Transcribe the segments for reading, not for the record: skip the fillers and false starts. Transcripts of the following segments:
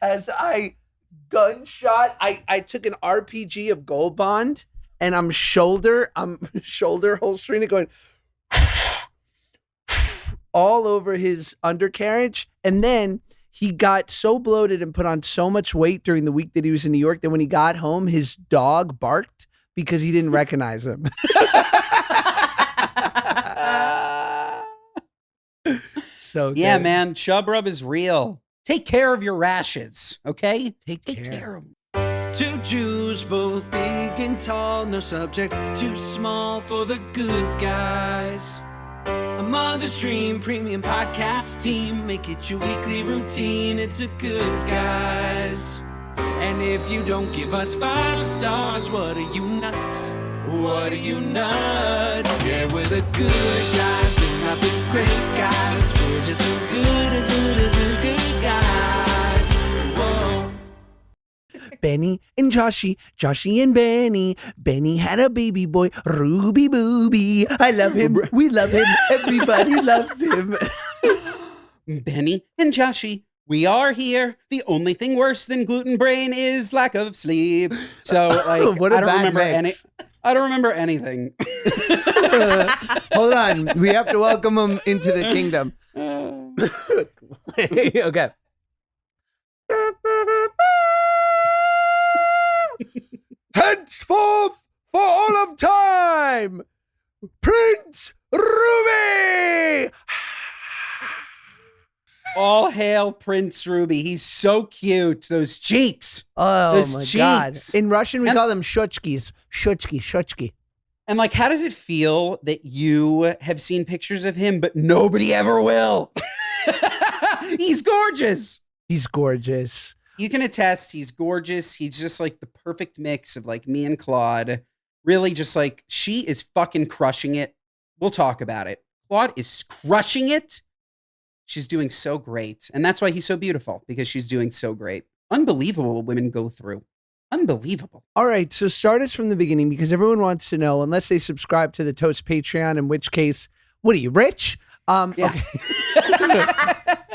As I gunshot, I took an RPG of Gold Bond and I'm shoulder holstering it, going all over his undercarriage. And then he got so bloated and put on so much weight during the week that he was in New York that when he got home, his dog barked because he didn't recognize him. So yeah, good. man, chub rub is real. Take care of your rashes, okay? Take care of them. Two Jews, both big and tall, no subject too small for the good guys. A Mother's Dream premium podcast team, make it your weekly routine. It's a Good Guys. And if you don't give us 5 stars, what are you nuts? What are you nuts? Yeah, we're the good guys, we're not the great guys. We're just the good guys. Whoa. Benny and Joshy and Benny. Benny had a baby boy, Ruby Booby. I love him. We love him. Everybody loves him. Benny and Joshy, we are here. The only thing worse than gluten brain is lack of sleep. So, like, What a I don't bad remember mix. I don't remember anything. Hold on. We have to welcome him into the kingdom. Okay. Henceforth, for all of time, Prince Ruby! All hail Prince Ruby. He's so cute. Those cheeks. Oh, Those my cheeks. God. In Russian, we call them shuchkis. Shuchki. And like, how does it feel that you have seen pictures of him, but nobody ever will? He's gorgeous. He's gorgeous. You can attest he's gorgeous. He's just like the perfect mix of like me and Claude. Really just like, she is fucking crushing it. We'll talk about it. Claude is crushing it. She's doing so great. And that's why he's so beautiful, because she's doing so great. Unbelievable what women go through. Unbelievable. All right, so start us from the beginning, because everyone wants to know, unless they subscribe to the Toast Patreon, in which case, what are you, rich? Yeah. Okay.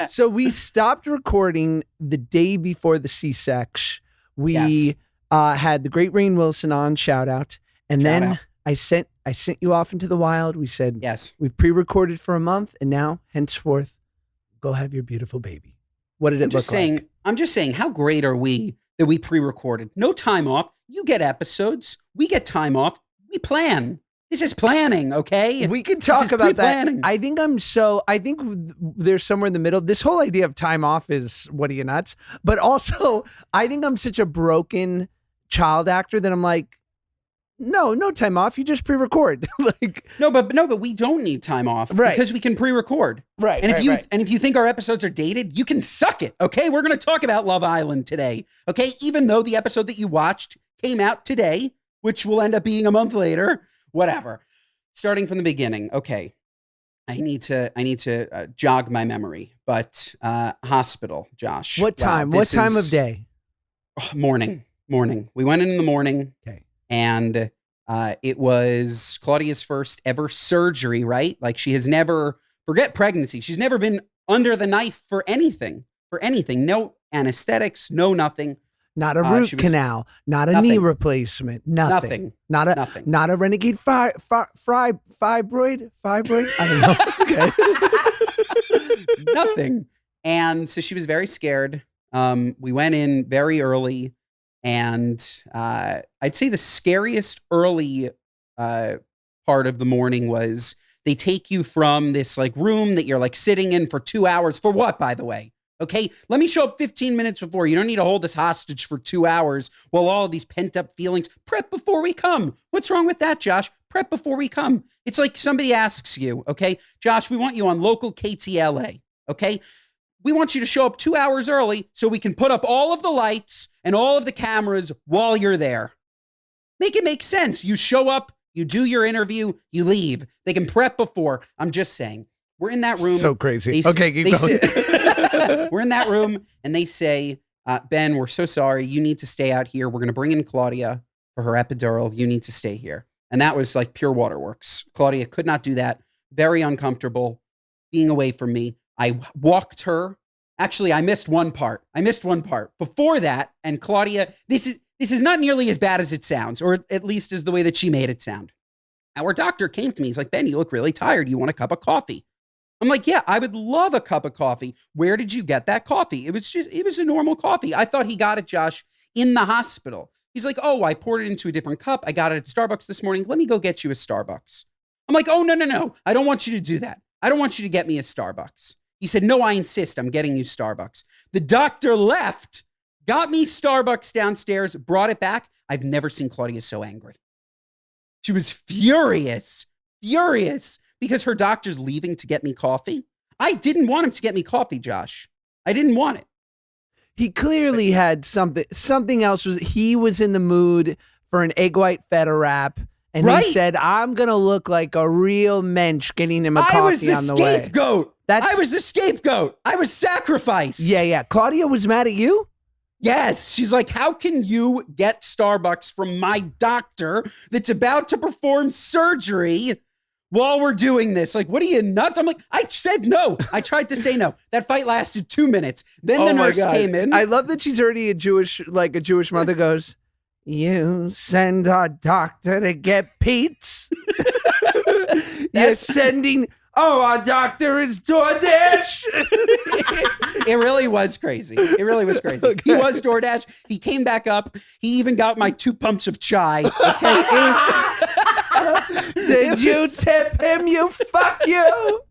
So we stopped recording the day before the C-section. We Yes. had the great Rainn Wilson on, shout out. And Shout then out. I sent you off into the wild. We said, Yes. we've pre-recorded for a month, and now, henceforth, go have your beautiful baby. What did it look like? I'm just saying, how great are we that we pre-recorded? No time off. You get episodes. We get time off. We plan. This is planning, okay? We can This talk is about that. pre-planning. I think there's somewhere in the middle. This whole idea of time off is, what are you, nuts? But also, I think I'm such a broken child actor that I'm like, no time off. You just pre-record. Like, No, but we don't need time off, Right. because we can pre-record. right. And right. if you think our episodes are dated, you can suck it. Okay, we're going to talk about Love Island today. Okay, even though the episode that you watched came out today, which will end up being a month later. Whatever. Starting from the beginning. Okay, I need to jog my memory. But hospital, Josh. What Wow, time? What this time of is- day? Morning. We went in the morning. Okay. And it was Claudia's first ever surgery, right? Like, she has never, forget pregnancy, she's never been under the knife for anything. No anesthetics, no nothing. Not a root she was- canal. Not a Nothing. knee replacement. Nothing. Nothing. Not a renegade fibroid. I don't know. Okay. Nothing. And so she was very scared. We went in very early, and I'd say the scariest early part of the morning was they take you from this like room that you're like sitting in for 2 hours. For what, by the way? Okay, let me show up 15 minutes before. You don't need to hold us hostage for 2 hours while all these pent up feelings. Prep before we come. What's wrong with that, Josh? Prep before we come. It's like somebody asks you, okay, Josh, we want you on local KTLA, okay? We want you to show up 2 hours early so we can put up all of the lights and all of the cameras while you're there. Make it make sense. You show up, you do your interview, you leave. They can prep before. I'm just saying. We're in that room. So crazy. They- Okay, keep they going. say- we're in that room, and they say, Ben, we're so sorry. You need to stay out here. We're going to bring in Claudia for her epidural. You need to stay here. And that was like pure waterworks. Claudia could not do that. Very uncomfortable being away from me. I walked her Actually, I missed one part. Before that, and Claudia, this is not nearly as bad as it sounds, or at least is the way that she made it sound. Our doctor came to me. He's like, Ben, you look really tired. You want a cup of coffee? I'm like, yeah, I would love a cup of coffee. Where did you get that coffee? It was a normal coffee. I thought he got it, Josh, in the hospital. He's like, oh, I poured it into a different cup. I got it at Starbucks this morning. Let me go get you a Starbucks. I'm like, oh, no. I don't want you to do that. I don't want you to get me a Starbucks. He said, no, I insist. I'm getting you Starbucks. The doctor left, got me Starbucks downstairs, brought it back. I've never seen Claudia so angry. She was furious because her doctor's leaving to get me coffee. I didn't want him to get me coffee, Josh. I didn't want it. He clearly had something else. He was in the mood for an egg white feta wrap. And right. He said, I'm going to look like a real mensch getting him a coffee on the way. I was the scapegoat. I was the scapegoat. I was sacrificed. Yeah. Claudia was mad at you? Yes. She's like, how can you get Starbucks from my doctor that's about to perform surgery while we're doing this? Like, what are you, nuts? I'm like, I said no. I tried to say no. That fight lasted 2 minutes. Then the nurse came in. I love that she's already a Jewish mother goes, you send our doctor to get Pete's? You're sending... Oh, our doctor is DoorDash. It really was crazy. Okay. He was DoorDash. He came back up. He even got my 2 pumps of chai. Okay. Did you tip him? You fuck you.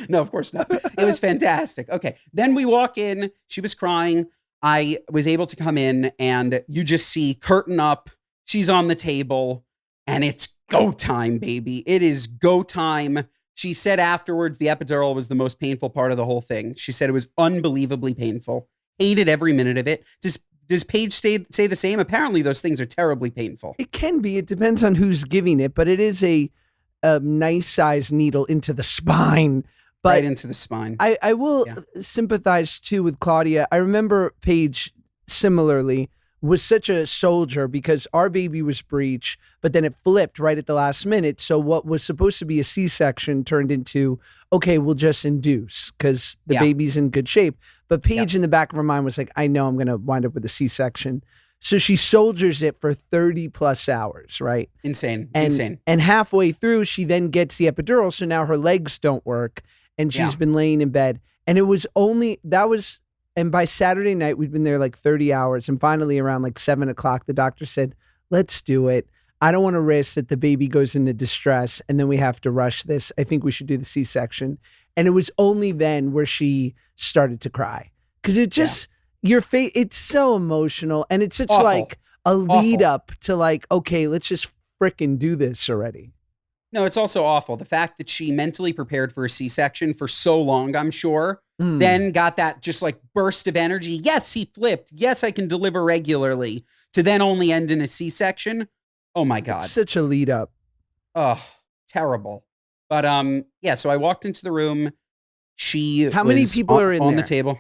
No, of course not. It was fantastic. Okay. Then we walk in. She was crying. I was able to come in and you just see curtain up. She's on the table and it's go time, baby. It is go time. She said afterwards the epidural was the most painful part of the whole thing. She said it was unbelievably painful. Hated every minute of it. Does Paige say the same? Apparently those things are terribly painful. It can be. It depends on who's giving it, but it is a nice size needle into the spine. But right into the spine. I will sympathize too with Claudia. I remember Paige similarly was such a soldier because our baby was breech, but then it flipped right at the last minute. So what was supposed to be a C-section turned into, okay, we'll just induce because the baby's in good shape. But Paige in the back of her mind was like, I know I'm going to wind up with a C-section. So she soldiers it for 30 plus hours, right? Insane. And halfway through, she then gets the epidural. So now her legs don't work and she's been laying in bed. And it was and by Saturday night, we'd been there like 30 hours. And finally around like 7 o'clock, the doctor said, let's do it. I don't want to risk that the baby goes into distress and then we have to rush this. I think we should do the C-section. And it was only then where she started to cry. Because it just, your face, it's so emotional. And it's such like a lead up to like, okay, let's just fricking do this already. No, it's also awful. The fact that she mentally prepared for a C-section for so long, I'm sure, then got that just like burst of energy. Yes, he flipped. Yes, I can deliver regularly, to then only end in a C-section. Oh my God. It's such a lead up. Oh, terrible. But so I walked into the room. How many people are in on there? The table?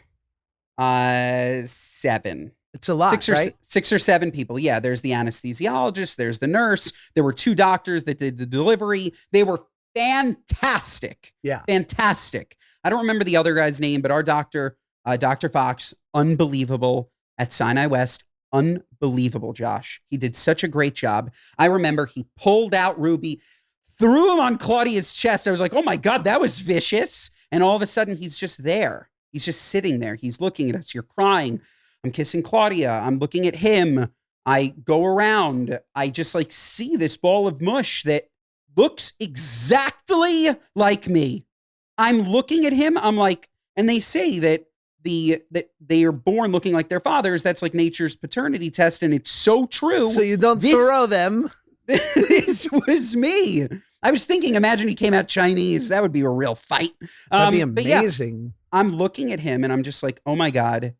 7. It's a lot, right? 6 or 7 people. Yeah, there's the anesthesiologist, there's the nurse. There were 2 doctors that did the delivery. They were fantastic. Yeah. Fantastic. I don't remember the other guy's name, but our doctor, Dr. Fox, unbelievable at Sinai West. Unbelievable, Josh. He did such a great job. I remember he pulled out Ruby, threw him on Claudia's chest. I was like, oh my God, that was vicious. And all of a sudden, he's just there. He's just sitting there. He's looking at us. You're crying. I'm kissing Claudia. I'm looking at him. I go around. I just like see this ball of mush that looks exactly like me. I'm looking at him. I'm like, and they say that that they are born looking like their fathers. That's like nature's paternity test. And it's so true. So you don't throw them. This was me. I was thinking, imagine he came out Chinese. That would be a real fight. That'd be amazing. I'm looking at him and I'm just like, oh my God,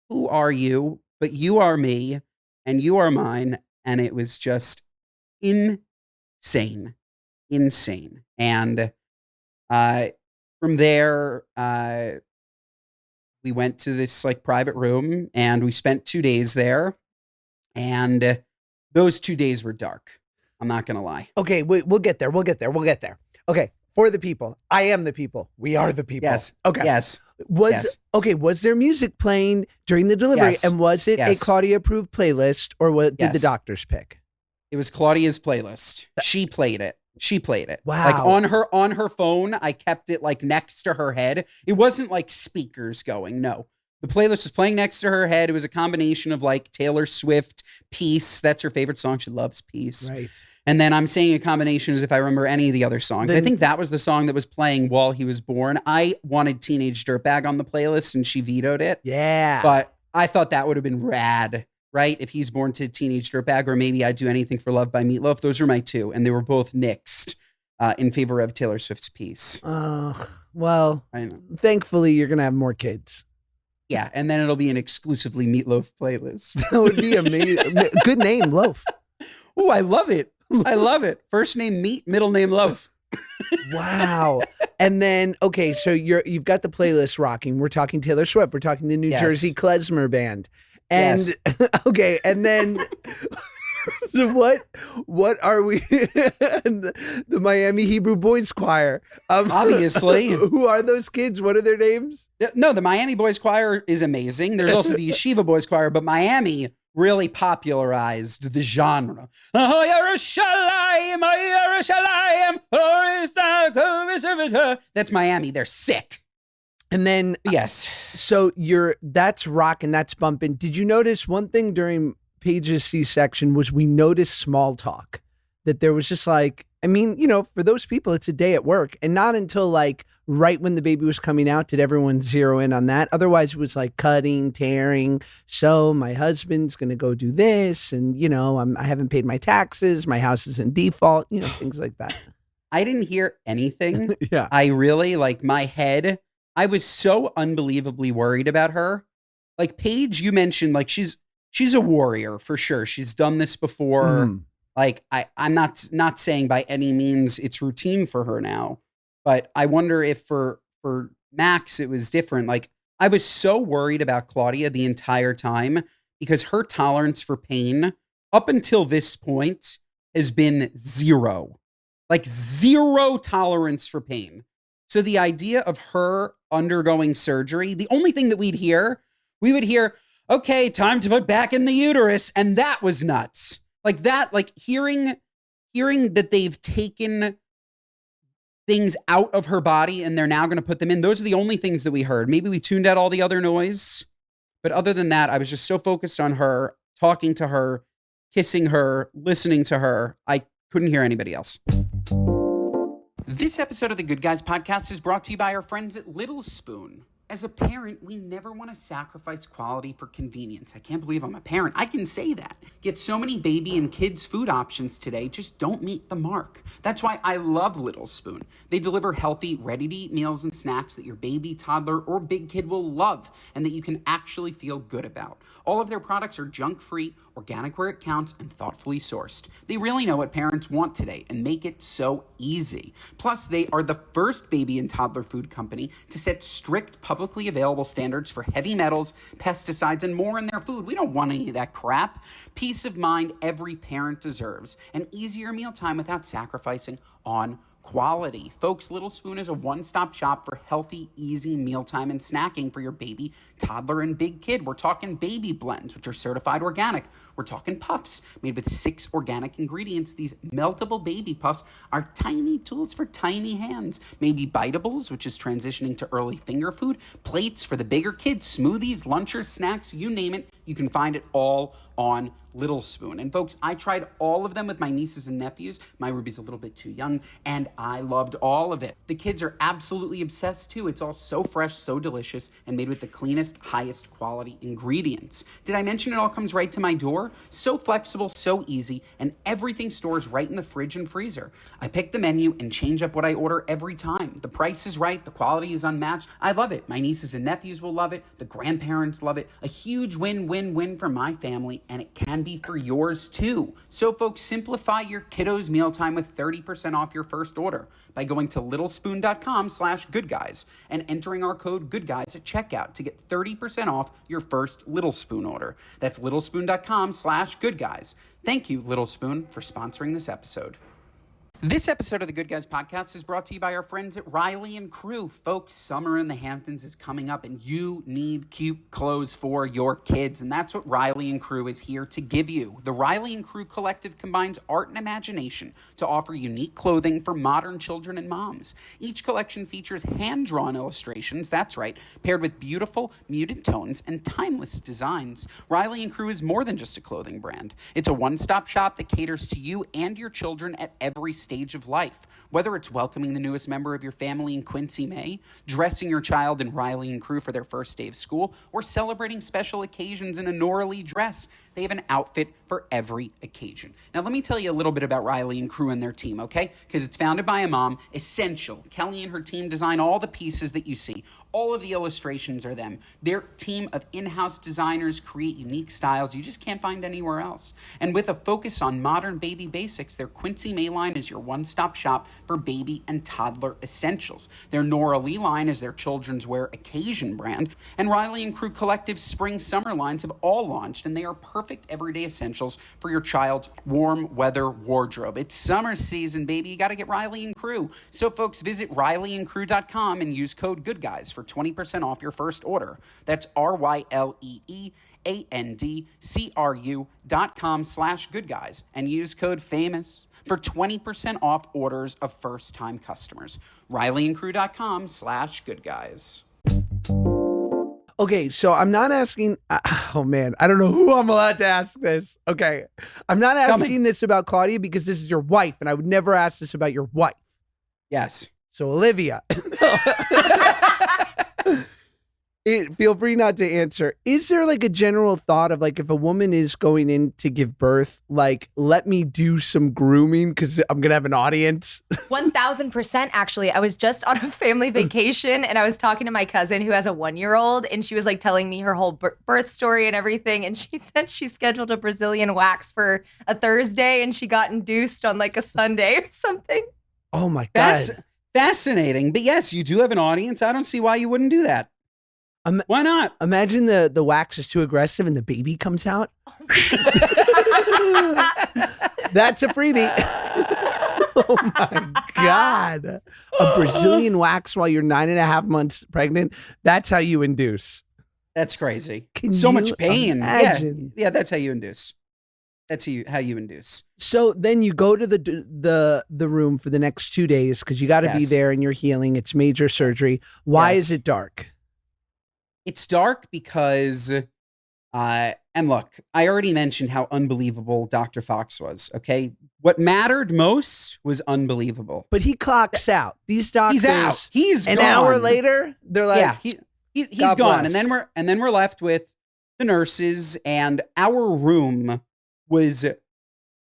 who are you? But you are me and you are mine. And it was just insane. And from there, we went to this like private room and we spent 2 days there. And those 2 days were dark. I'm not going to lie. Okay, we'll get there. Okay, For the people. I am the people. We are the people. Yes. Okay. Yes. Was there music playing during the delivery? Yes. And was it a Yes. Claudia approved playlist, or what did the Yes. doctors pick? It was Claudia's playlist. She played it. Wow. Like on her phone, I kept it like next to her head. It wasn't like speakers going. No. The playlist was playing next to her head. It was a combination of like Taylor Swift, Peace. That's her favorite song. She loves Peace. Right. And then I'm saying a combination as if I remember any of the other songs. I think that was the song that was playing while he was born. I wanted Teenage Dirtbag on the playlist and she vetoed it. Yeah. But I thought that would have been rad, right? If he's born to Teenage Dirtbag, or maybe I'd Do Anything for Love by Meatloaf. Those were my two. And they were both nixed in favor of Taylor Swift's Peace. Well, I know. Thankfully you're going to have more kids. Yeah. And then it'll be an exclusively Meatloaf playlist. That would be amazing. Good name, Loaf. Oh, I love it. I love it. First name Meat, middle name Loaf. Wow. And then, okay, so you've got the playlist rocking. We're talking Taylor Swift. We're talking the New Jersey Klezmer Band. And okay, and then so what are we? The Miami Hebrew Boys Choir. Obviously. Who are those kids? What are their names? No, the Miami Boys Choir is amazing. There's also the Yeshiva Boys Choir, but Miami really popularized the genre. Oh, Yerushalayim, oh, Yerushalayim, that's Miami. They're sick. And then yes. So that's rocking, that's bumping. Did you notice one thing during Paige's C-section was we noticed small talk, that there was just like, I mean, you know, for those people, it's a day at work, and not until like right when the baby was coming out did everyone zero in on that. Otherwise, it was like cutting, tearing. So my husband's going to go do this, and you know, I haven't paid my taxes. My house is in default. You know, things like that. I didn't hear anything. Yeah. I really like my head. I was so unbelievably worried about her. Like Paige, you mentioned, like she's a warrior for sure. She's done this before. Like I'm not saying by any means it's routine for her now, but I wonder if for Max it was different. Like I was so worried about Claudia the entire time because her tolerance for pain up until this point has been zero. Like zero tolerance for pain. So the idea of her undergoing surgery, the only thing that we would hear, okay, time to put back in the uterus. And that was nuts. Like that, like hearing that they've taken things out of her body and they're now going to put them in. Those are the only things that we heard. Maybe we tuned out all the other noise. But other than that, I was just so focused on her, talking to her, kissing her, listening to her. I couldn't hear anybody else. This episode of the Good Guys podcast is brought to you by our friends at Little Spoon. As a parent, we never want to sacrifice quality for convenience. I can't believe I'm a parent. I can say that. Yet so many baby and kids food options today just don't meet the mark. That's why I love Little Spoon. They deliver healthy, ready-to-eat meals and snacks that your baby, toddler, or big kid will love and that you can actually feel good about. All of their products are junk-free, organic where it counts, and thoughtfully sourced. They really know what parents want today and make it so easy. Plus, they are the first baby and toddler food company to set strict publicly available standards for heavy metals, pesticides, and more in their food. We don't want any of that crap. Peace of mind every parent deserves. An easier mealtime without sacrificing on quality. Folks, Little Spoon is a one-stop shop for healthy, easy mealtime and snacking for your baby, toddler, and big kid. We're talking baby blends, which are certified organic. We're talking puffs made with 6 organic ingredients. These meltable baby puffs are tiny tools for tiny hands. Maybe biteables, which is transitioning to early finger food, plates for the bigger kids, smoothies, lunchers, snacks, you name it. You can find it all on Little Spoon. And folks, I tried all of them with my nieces and nephews. My Ruby's a little bit too young, and I loved all of it. The kids are absolutely obsessed too. It's all so fresh, so delicious, and made with the cleanest, highest quality ingredients. Did I mention it all comes right to my door? So flexible, so easy, and everything stores right in the fridge and freezer. I pick the menu and change up what I order every time. The price is right, the quality is unmatched. I love it. My nieces and nephews will love it. The grandparents love it. A huge win-win-win for my family, and it can be for yours too. So folks, simplify your kiddos' mealtime with 30% off your first order by going to littlespoon.com/goodguys and entering our code goodguys at checkout to get 30% off your first Little Spoon order. That's littlespoon.com/goodguys. Thank you, Little Spoon, for sponsoring this episode. This episode of the Good Guys podcast is brought to you by our friends at Riley and Crew. Folks, summer in the Hamptons is coming up and you need cute clothes for your kids. And that's what Riley and Crew is here to give you. The Riley and Crew collective combines art and imagination to offer unique clothing for modern children and moms. Each collection features hand-drawn illustrations, that's right, paired with beautiful, muted tones and timeless designs. Riley and Crew is more than just a clothing brand. It's a one-stop shop that caters to you and your children at every stage of life. Whether it's welcoming the newest member of your family in Quincy May, dressing your child in Riley and Crew for their first day of school, or celebrating special occasions in a Nora Lee dress, they have an outfit for every occasion. Now, let me tell you a little bit about Riley and Crew and their team, okay? Because it's founded by a mom, Essential. Kelly and her team design all the pieces that you see. All of the illustrations are them. Their team of in-house designers create unique styles you just can't find anywhere else. And with a focus on modern baby basics, their Quincy May line is your one-stop shop for baby and toddler essentials. Their Nora Lee line is their children's wear occasion brand. And Riley and Crew Collective's spring-summer lines have all launched, and they are perfect everyday essentials for your child's warm weather wardrobe. It's summer season, baby. You got to get Riley and Crew. So, folks, visit RileyandCrew.com and use code GOODGUYS for 20% off your first order. That's RYLEEANDCRU.com/goodguys and use code FAMOUS for 20% off orders of first-time customers. RileyandCrew.com/goodguys. Okay, so I'm not asking. Oh man, I don't know who I'm allowed to ask this. Okay, I'm not asking this about Claudia because this is your wife, and I would never ask this about your wife. Yes. So Olivia, feel free not to answer. Is there like a general thought of like if a woman is going in to give birth, like let me do some grooming because I'm gonna have an audience? 1000% actually. I was just on a family vacation and I was talking to my cousin who has a 1-year-old and she was like telling me her whole birth story and everything. And she said she scheduled a Brazilian wax for a Thursday and she got induced on like a Sunday or something. Oh my God. That's fascinating. But yes, you do have an audience. I don't see why you wouldn't do that. Why not? Imagine the wax is too aggressive and the baby comes out. That's a freebie. Oh my God. A Brazilian wax while you're 9.5 months pregnant. That's how you induce. That's crazy. Can so you much pain. imagine? Yeah, that's how you induce. That's how you induce. So then you go to the room for the next 2 days because you got to be Yes. there and you're healing. It's major surgery. Why Yes. is it dark? It's dark because, and look, I already mentioned how unbelievable Dr. Fox was, okay? What mattered most was unbelievable. But he clocks out. These doctors. He's out. He's an gone. hour later. They're like, yeah, he's God gone. bless. And then we're left with the nurses, and our room was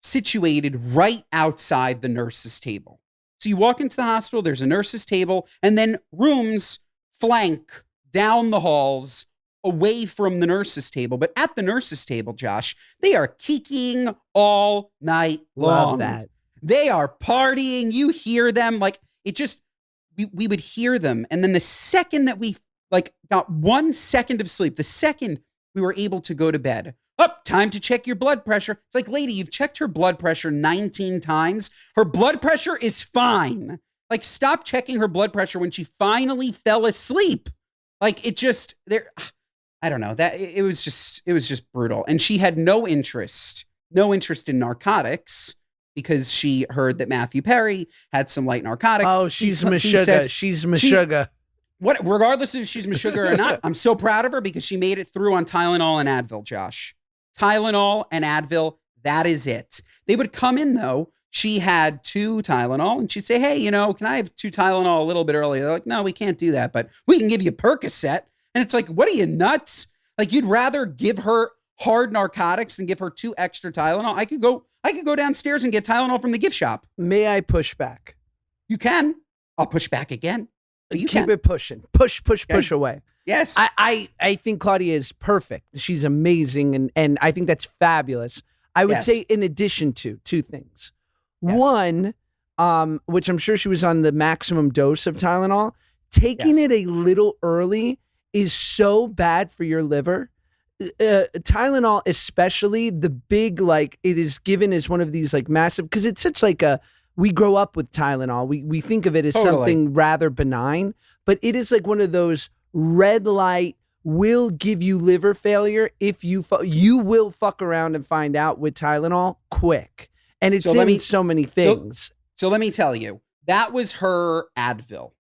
situated right outside the nurses' table. So you walk into the hospital, there's a nurses' table, and then rooms flank down the halls away from the nurses' table. But at the nurses' table, Josh, they are kikiing all night long. love that. They are partying. You hear them. Like, it just, we would hear them. And then the second that we like got 1 second of sleep, the second we were able to go to bed, time to check your blood pressure. It's like, lady, you've checked her blood pressure 19 times. Her blood pressure is fine. Like, stop checking her blood pressure when she finally fell asleep. Like, it just, I don't know, that it was just brutal. And she had no interest in narcotics because she heard that Matthew Perry had some light narcotics. Oh, she's He Meshuggah. says- She's Meshuggah. regardless if she's Meshuggah or not, I'm so proud of her because she made it through on Tylenol and Advil, Josh. Tylenol and Advil, that is it. They would come in, though. She had 2 Tylenol, and she'd say, hey, can I have 2 Tylenol a little bit earlier? They're like, no, we can't do that, but we can give you Percocet. And it's like, what are you, nuts? Like, you'd rather give her hard narcotics than give her 2 extra Tylenol? I could go downstairs and get Tylenol from the gift shop. May I push back? You can. I'll push back again. But you Keep can. it pushing. Push away. Yes. I think Claudia is perfect. She's amazing, and I think that's fabulous. I would Yes. say in addition to 2 things. Yes. One, which I'm sure she was on the maximum dose of Tylenol, taking Yes. it a little early is so bad for your liver. Tylenol, especially the big, like it is given as one of these like massive, because it's such like a we grow up with Tylenol. We think of it as Totally. something rather benign, but it is like one of those red light will give you liver failure if you will fuck around and find out with Tylenol quick. And it's so many things. So let me tell you, that was her Advil.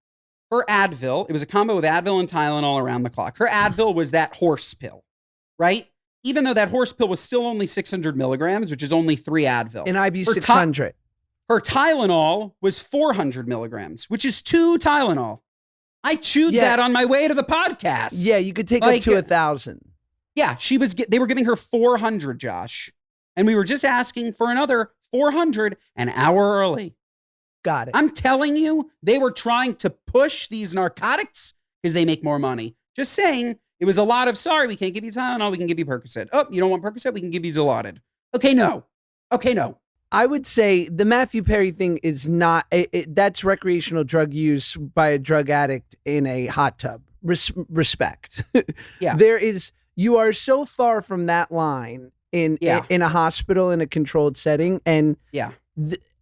Her Advil, it was a combo of Advil and Tylenol around the clock. Her Advil was that horse pill, right? Even though that horse pill was still only 600 milligrams, which is only 3 Advil. And IB 600. Her Tylenol was 400 milligrams, which is 2 Tylenol. I chewed that on my way to the podcast. Yeah, you could take up to 1,000. Yeah, they were giving her 400, Josh. And we were just asking for another 400 an hour early. Got it. I'm telling you, they were trying to push these narcotics because they make more money. Just saying, it was a lot of, sorry, we can't give you Tylenol, we can give you Percocet. Oh, you don't want Percocet? We can give you Dilaudid. Okay, no. I would say the Matthew Perry thing is not, that's recreational drug use by a drug addict in a hot tub. Respect. Yeah. You are so far from that line in a hospital in a controlled setting. And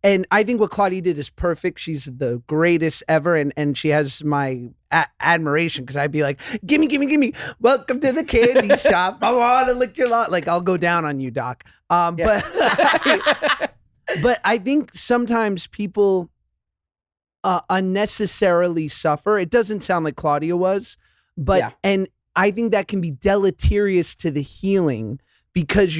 and I think what Claudia did is perfect. She's the greatest ever. And she has my admiration because I'd be like, gimme. Welcome to the candy shop. I want to lick your lot. Like, I'll go down on you, Doc. But I think sometimes people unnecessarily suffer. It doesn't sound like Claudia was, but and I think that can be deleterious to the healing because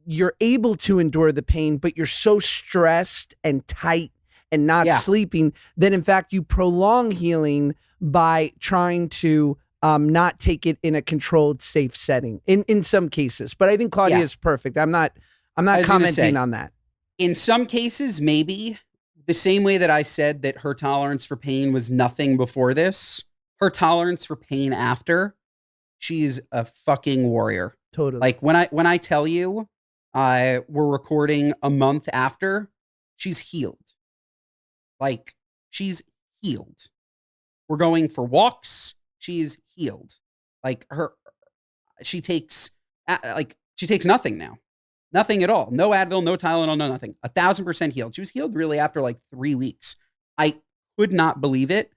you're able to endure the pain, but you're so stressed and tight and not sleeping that in fact you prolong healing by trying to not take it in a controlled, safe setting in some cases. But I think Claudia is perfect. I'm not commenting on that. In some cases, maybe the same way that I said that her tolerance for pain was nothing before this, her tolerance for pain after, she's a fucking warrior. Totally. Like when I tell you, we're recording a month after, she's healed. Like she's healed. We're going for walks. She's healed. Like she takes nothing now. Nothing at all. No Advil, no Tylenol, no nothing. 1,000% healed. She was healed really after like 3 weeks. I could not believe it.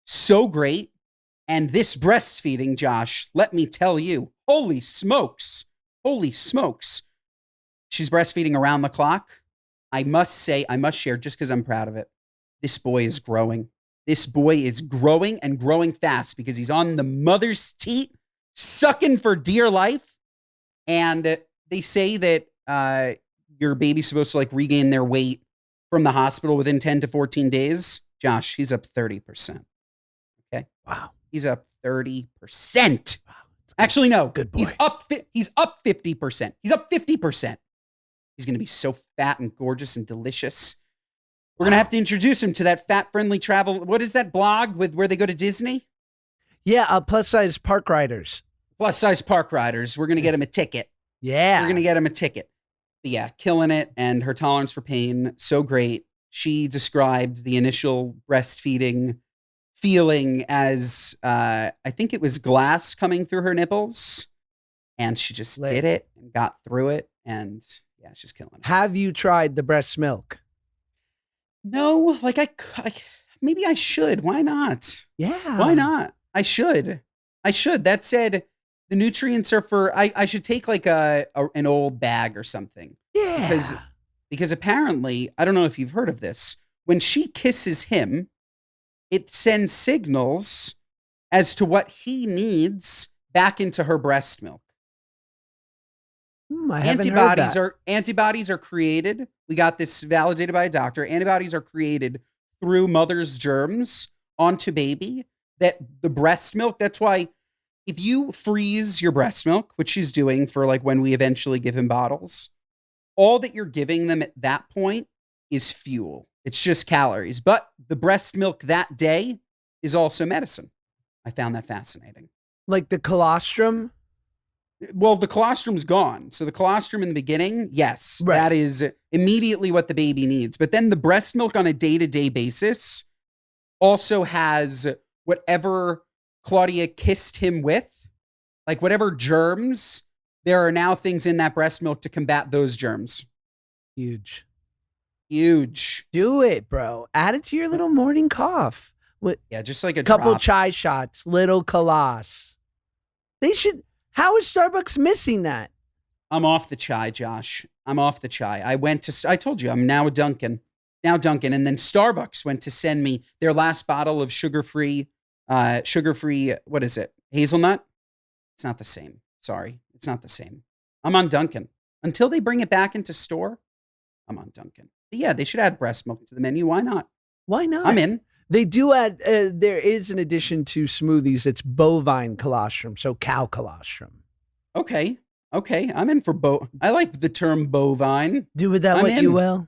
So great. And this breastfeeding, Josh, let me tell you, holy smokes. She's breastfeeding around the clock. I must share just because I'm proud of it. This boy is growing. This boy is growing and growing fast because he's on the mother's teat, sucking for dear life. And they say that your baby's supposed to like regain their weight from the hospital within 10 to 14 days. Josh, he's up 30%. Okay. Wow. He's up 30%. Wow. Actually, no. Good boy. He's up 50%. He's up 50%. He's going to be so fat and gorgeous and delicious. We're going to have to introduce him to that fat-friendly travel. What is that blog with where they go to Disney? Yeah, plus-size park riders. Plus-size park riders. We're going to get him a ticket. Yeah. We're going to get him a ticket. But yeah, killing it. And her tolerance for pain, so great. She described the initial breastfeeding feeling as, I think it was glass coming through her nipples. And she just did it and got through it. And yeah, she's killing it. Have you tried the breast milk? No, maybe I should. Why not? Yeah. Why not? I should. That said, the nutrients are for, I should take like an old bag or something. Yeah. Because apparently, I don't know if you've heard of this, when she kisses him, it sends signals as to what he needs back into her breast milk. I haven't heard that. Antibodies are created. We got this validated by a doctor. Antibodies are created through mother's germs onto baby. That the breast milk, that's why if you freeze your breast milk, which she's doing for like when we eventually give him bottles, all that you're giving them at that point is fuel. It's just calories. But the breast milk that day is also medicine. I found that fascinating. Like the colostrum? Well, the colostrum's gone. So the colostrum in the beginning, yes, right. That is immediately what the baby needs. But then the breast milk on a day-to-day basis also has whatever Claudia kissed him with, like whatever germs, there are now things in that breast milk to combat those germs. Huge. Huge. Do it, bro. Add it to your little morning cough. With Yeah, just like a couple drop. chai shots, little Colossus. They should. How is Starbucks missing that? I'm off the chai, Josh. I'm off the chai. I told you, I'm now a Dunkin'. And then Starbucks went to send me their last bottle of sugar-free, what is it? Hazelnut? It's not the same. Sorry. It's not the same. I'm on Dunkin'. Until they bring it back into store, I'm on Dunkin'. But yeah, they should add breast milk to the menu. Why not? Why not? I'm in. They do add, there is an addition to smoothies. It's bovine colostrum, so cow colostrum. Okay. I'm in for I like the term bovine. Do with that I'm what in. you will.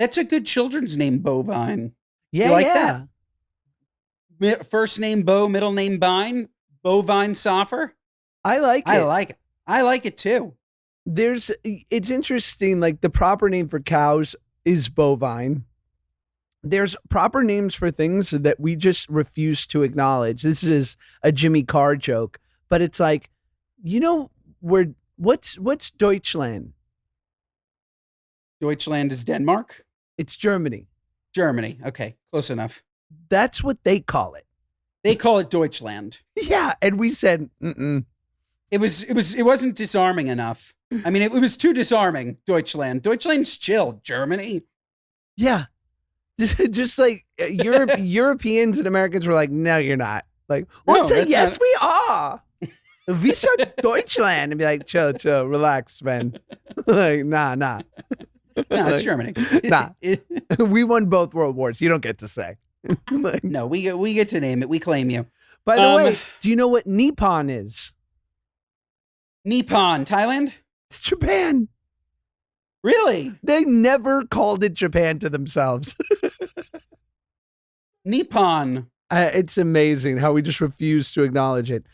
That's a good children's name, Bovine. Yeah, You like yeah. that? First name Bo, middle name Bine. Bovine Soffer. I like it. I like it. I like it too. It's interesting, like the proper name for cows is bovine. There's proper names for things that we just refuse to acknowledge. This is a Jimmy Carr joke, but it's like, what's Deutschland? Deutschland is Denmark? It's Germany. Germany. Okay, close enough. That's what they call it. They call it Deutschland. Yeah, and we said, It wasn't disarming enough. I mean, it was too disarming, Deutschland. Deutschland's chill. Germany? Yeah. Just like Europeans and Americans were like, no, you're not. Like, No, yes, we are. We said Deutschland. And be like, chill, relax, man. Like, nah. No, it's Germany. Nah. We won both world wars. You don't get to say. Like, No, we get to name it. We claim you. by the way, do you know what Nippon is? Nippon, Thailand? It's Japan. Really? They never called it Japan to themselves. Nippon. It's amazing how we just refuse to acknowledge it.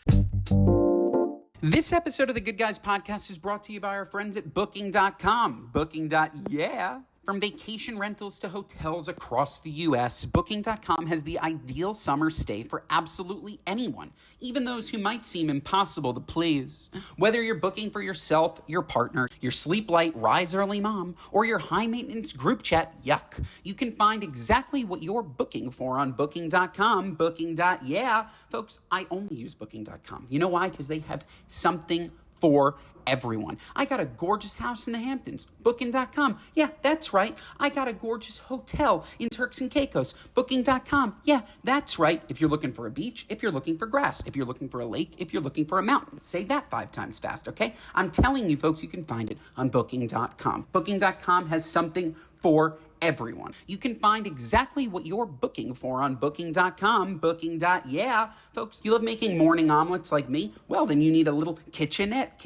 This episode of the Good Guys podcast is brought to you by our friends at Booking.com. Booking.yeah. From vacation rentals to hotels across the U.S., Booking.com has the ideal summer stay for absolutely anyone, even those who might seem impossible to please. Whether you're booking for yourself, your partner, your sleep light, rise early mom, or your high-maintenance group chat, yuck, you can find exactly what you're booking for on Booking.com. Booking.yeah. Folks, I only use Booking.com. You know why? Because they have something for everyone. I got a gorgeous house in the Hamptons. Booking.com. Yeah, that's right. I got a gorgeous hotel in Turks and Caicos. Booking.com. Yeah, that's right. If you're looking for a beach, if you're looking for grass, if you're looking for a lake, if you're looking for a mountain. Say that 5 times fast, okay? I'm telling you, folks, you can find it on Booking.com. Booking.com has something for everyone. You can find exactly what you're booking for on Booking.com. Booking.yeah. Folks, you love making morning omelets like me? Well, then you need a little kitchenette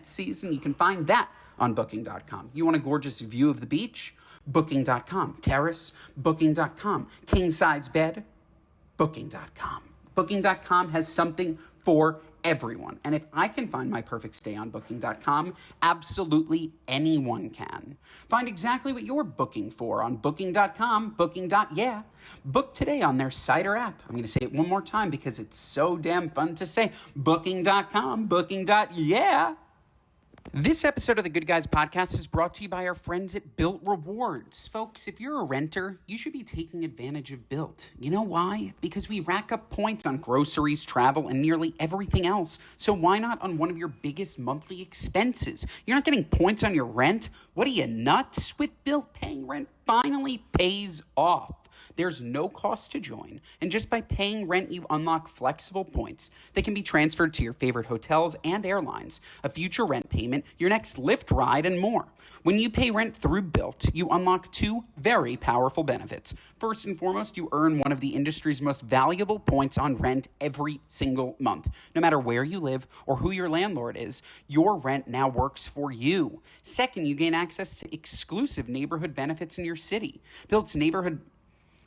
season. You can find that on Booking.com. You want a gorgeous view of the beach? Booking.com. Terrace? Booking.com. King size bed? Booking.com. Booking.com has something for everyone. And if I can find my perfect stay on Booking.com, absolutely anyone can. Find exactly what you're booking for on Booking.com. Booking.yeah. Book today on their site or app. I'm going to say it one more time because it's so damn fun to say. Booking.com. Booking.yeah. This episode of the Good Guys podcast is brought to you by our friends at Built Rewards. Folks, if you're a renter, you should be taking advantage of Built. You know why? Because we rack up points on groceries, travel, and nearly everything else. So why not on one of your biggest monthly expenses? You're not getting points on your rent? What are you, nuts? With Built, paying rent finally pays off. There's no cost to join, and just by paying rent, you unlock flexible points that can be transferred to your favorite hotels and airlines, a future rent payment, your next Lyft ride, and more. When you pay rent through Built, you unlock 2 very powerful benefits. First and foremost, you earn one of the industry's most valuable points on rent every single month. No matter where you live or who your landlord is, your rent now works for you. Second, you gain access to exclusive neighborhood benefits in your city.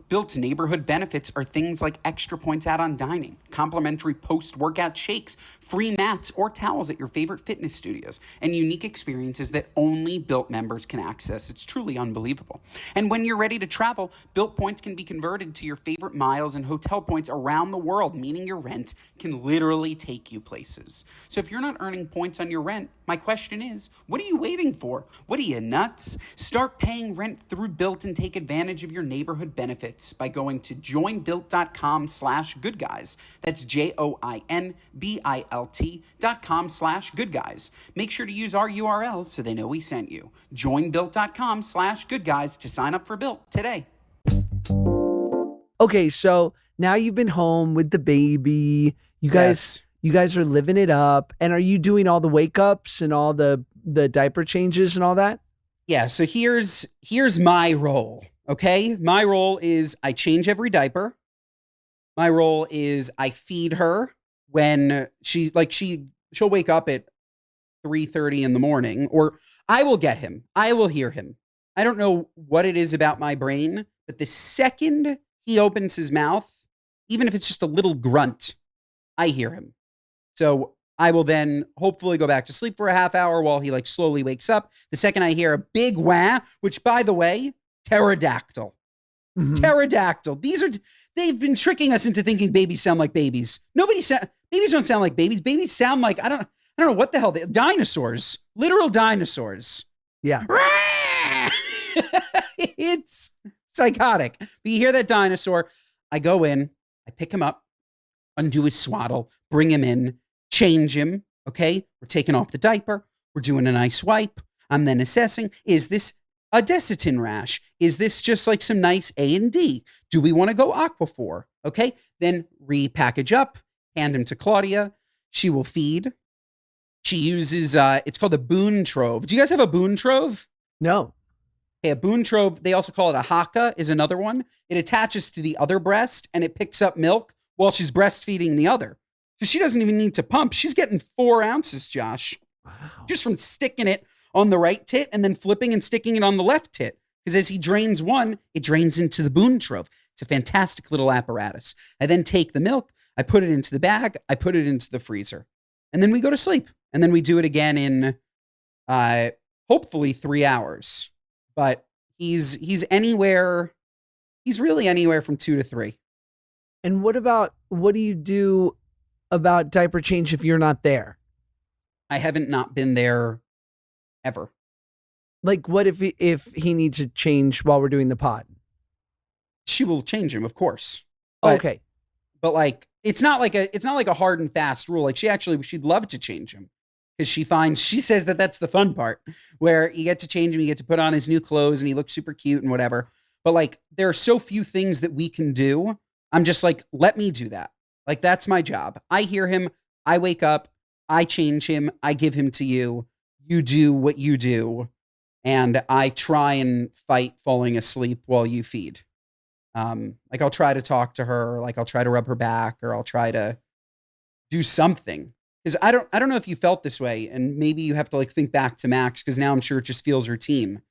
Built's neighborhood benefits are things like extra points out on dining, complimentary post-workout shakes, free mats or towels at your favorite fitness studios, and unique experiences that only Built members can access. It's truly unbelievable. And when you're ready to travel, Built points can be converted to your favorite miles and hotel points around the world, meaning your rent can literally take you places. So if you're not earning points on your rent, my question is, what are you waiting for? What are you, nuts? Start paying rent through Built and take advantage of your neighborhood benefits by going to joinbuilt.com/goodguys. That's JOINBILT.com/goodguys. Make sure to use our URL so they know we sent you. Joinbuilt.com/goodguys to sign up for Built today. Okay, so now you've been home with the baby. You guys are living it up. And are you doing all the wake ups and all the diaper changes and all that? Yeah, so here's my role, okay? My role is I change every diaper. My role is I feed her when she'll wake up at 3:30 in the morning, or I will get him. I will hear him. I don't know what it is about my brain, but the second he opens his mouth, even if it's just a little grunt, I hear him. So I will then hopefully go back to sleep for a half hour while he slowly wakes up. The second I hear a big wah, which by the way, pterodactyl. Mhm. Pterodactyl. They've been tricking us into thinking babies sound like babies. Babies don't sound like babies. Babies sound like, I don't know what the hell, dinosaurs. Literal dinosaurs. Yeah. It's psychotic. But you hear that dinosaur, I go in, I pick him up, undo his swaddle, bring him in, change him, okay? We're taking off the diaper. We're doing a nice wipe. I'm then assessing, is this a Desitin rash? Is this just like some nice A&D? Do we want to go Aquaphor? Okay? Then repackage up, hand him to Claudia. She will feed. She uses, it's called a Boone Trove. Do you guys have a Boone Trove? No. Okay, a Boone Trove, they also call it a Haka, is another one. It attaches to the other breast and it picks up milk while she's breastfeeding the other. So she doesn't even need to pump. She's getting 4 ounces, Josh. Wow. Just from sticking it on the right tit and then flipping and sticking it on the left tit. Because as he drains one, it drains into the Boone Trove. It's a fantastic little apparatus. I then take the milk, I put it into the bag, I put it into the freezer. And then we go to sleep. And then we do it again in hopefully 3 hours. But he's really anywhere from 2 to 3. And what do you do about diaper change if you're not there? I haven't not been there ever. Like, what if he needs to change while we're doing the pod? She will change him, of course. But, Okay. But it's not like a hard and fast rule. Like she'd love to change him because she says that that's the fun part where you get to change him, you get to put on his new clothes and he looks super cute and whatever. But there are so few things that we can do. I'm just let me do that. That's my job. I hear him. I wake up. I change him. I give him to you. You do what you do. And I try and fight falling asleep while you feed. I'll try to talk to her. I'll try to rub her back or I'll try to do something. Because I don't know if you felt this way. And maybe you have to think back to Max because now I'm sure it just feels routine.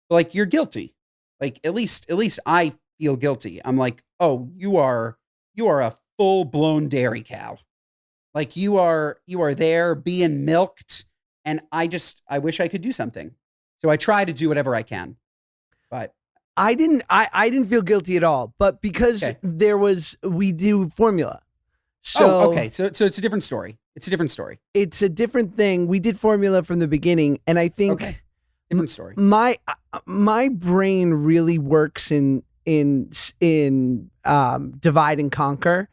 But you're guilty. At least I feel guilty. I'm oh, you are a full-blown dairy cow. You are there being milked, and I wish I could do something. So I try to do whatever I can. But I didn't feel guilty at all, but because we do formula. So okay. So it's a different story. It's a different story. It's a different thing. We did formula from the beginning, and I think different story. My brain really works in divide and conquer,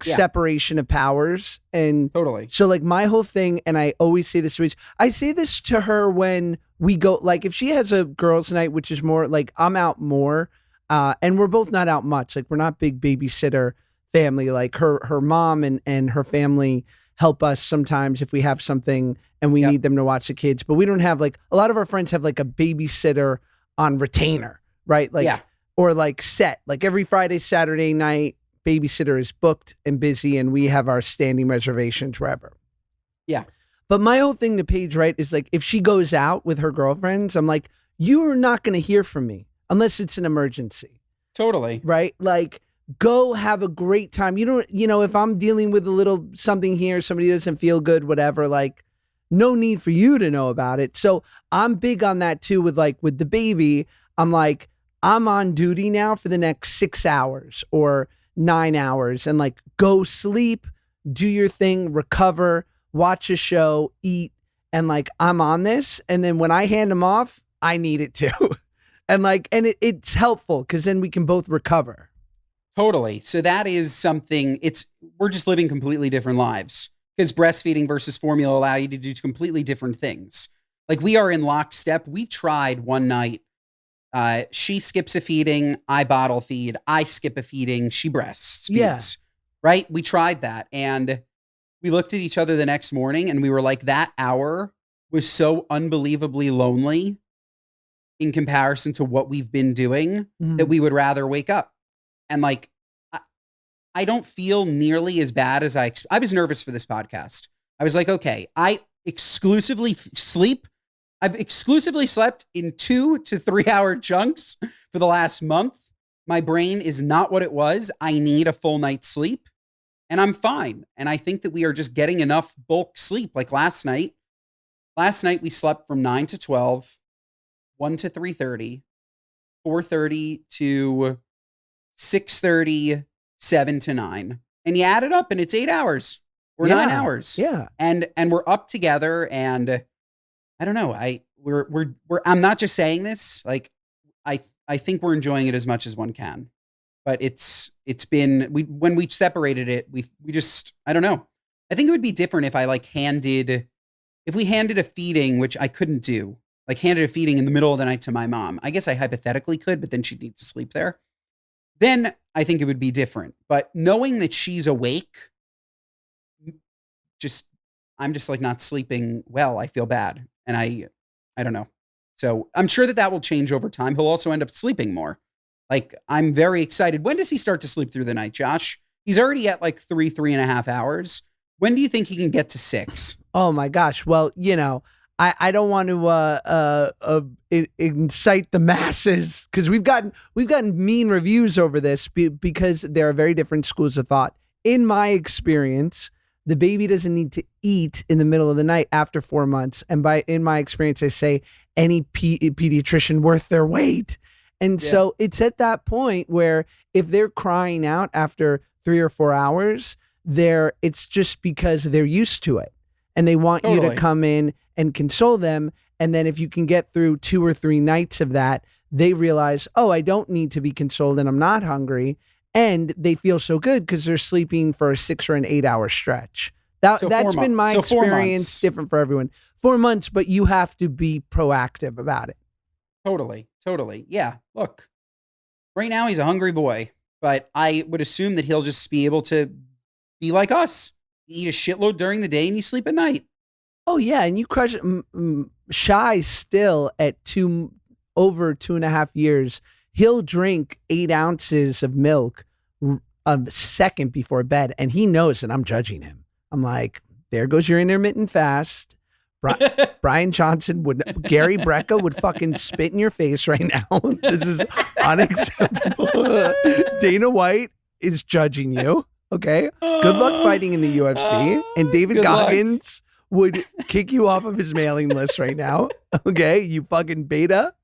separation of powers. And totally. So my whole thing, and I always say this, I say this to her when we go, if she has a girls' night, which is more I'm out more, and we're both not out much. We're not big babysitter family. Her mom and her family help us sometimes if we have something and we need them to watch the kids, but we don't have a lot of our friends have a babysitter on retainer, right? Or set, every Friday, Saturday night, babysitter is booked and busy and we have our standing reservations wherever. Yeah. But my whole thing to Paige, right, is if she goes out with her girlfriends, I'm you are not going to hear from me unless it's an emergency. Totally. right? Like, go have a great time. You don't, if I'm dealing with a little something here, somebody doesn't feel good, whatever, like, no need for you to know about it. So I'm big on that too with the baby. I'm like, I'm on duty now for the next 6 hours or 9 hours, and like, go sleep, do your thing, recover, watch a show, eat, and like, I'm on this. And then when I hand him off, I need it too. And it's helpful because then we can both recover. Totally. So that is something, we're just living completely different lives, because breastfeeding versus formula allow you to do completely different things. Like, we are in lockstep. We tried one night. She skips a feeding, I bottle feed, I skip a feeding, she breastfeeds. Yeah. Right? We tried that. And we looked at each other the next morning and we were like, that hour was so unbelievably lonely in comparison to what we've been doing that we would rather wake up. And like, I don't feel nearly as bad as I was nervous for this podcast. I was like, okay, I exclusively sleep. I've exclusively slept in 2 to 3 hour chunks for the last month. My brain is not what it was. I need a full night's sleep and I'm fine. And I think that we are just getting enough bulk sleep. Like last night we slept from 9 to 12, 1 to 3:30, 4:30 to 6:30, 7 to 9. And you add it up and it's 8 hours or 9 hours. Yeah. And we're up together, and I don't know. I'm not just saying this. Like, I think we're enjoying it as much as one can, but it's been, when we separated it, we just, I don't know. I think it would be different if if we handed a feeding, which I couldn't do, like handed a feeding in the middle of the night to my mom. I guess I hypothetically could, but then she'd need to sleep there. Then I think it would be different. But knowing that she's awake, I'm just like not sleeping well. I feel bad. And I don't know. So I'm sure that will change over time. He'll also end up sleeping more. Like, I'm very excited. When does he start to sleep through the night, Josh? He's already at like 3.5 hours. When do you think he can get to 6? Oh my gosh. Well, I don't want to incite the masses, because we've gotten mean reviews over this because there are very different schools of thought. In my experience, the baby doesn't need to eat in the middle of the night after 4 months. And in my experience, I say any pediatrician worth their weight. And so it's at that point where if they're crying out after 3 or 4 hours, it's just because they're used to it. And they want you to come in and console them. And then if you can get through 2 or 3 nights of that, they realize, oh, I don't need to be consoled and I'm not hungry. And they feel so good because they're sleeping for a 6 or an 8 hour stretch. That's been my experience, different for everyone. 4 months, but you have to be proactive about it. Totally. Yeah. Look, right now he's a hungry boy, but I would assume that he'll just be able to be like us. You eat a shitload during the day and you sleep at night. Oh yeah, and you crush it. Shy still at over 2.5 years. He'll drink 8 ounces of milk a second before bed, and he knows that I'm judging him. I'm like, there goes your intermittent fast. Brian Johnson Gary Brecka would fucking spit in your face right now. This is unacceptable. Dana White is judging you. Okay. Good luck fighting in the UFC. And David Goggins would kick you off of his mailing list right now. Okay. You fucking beta.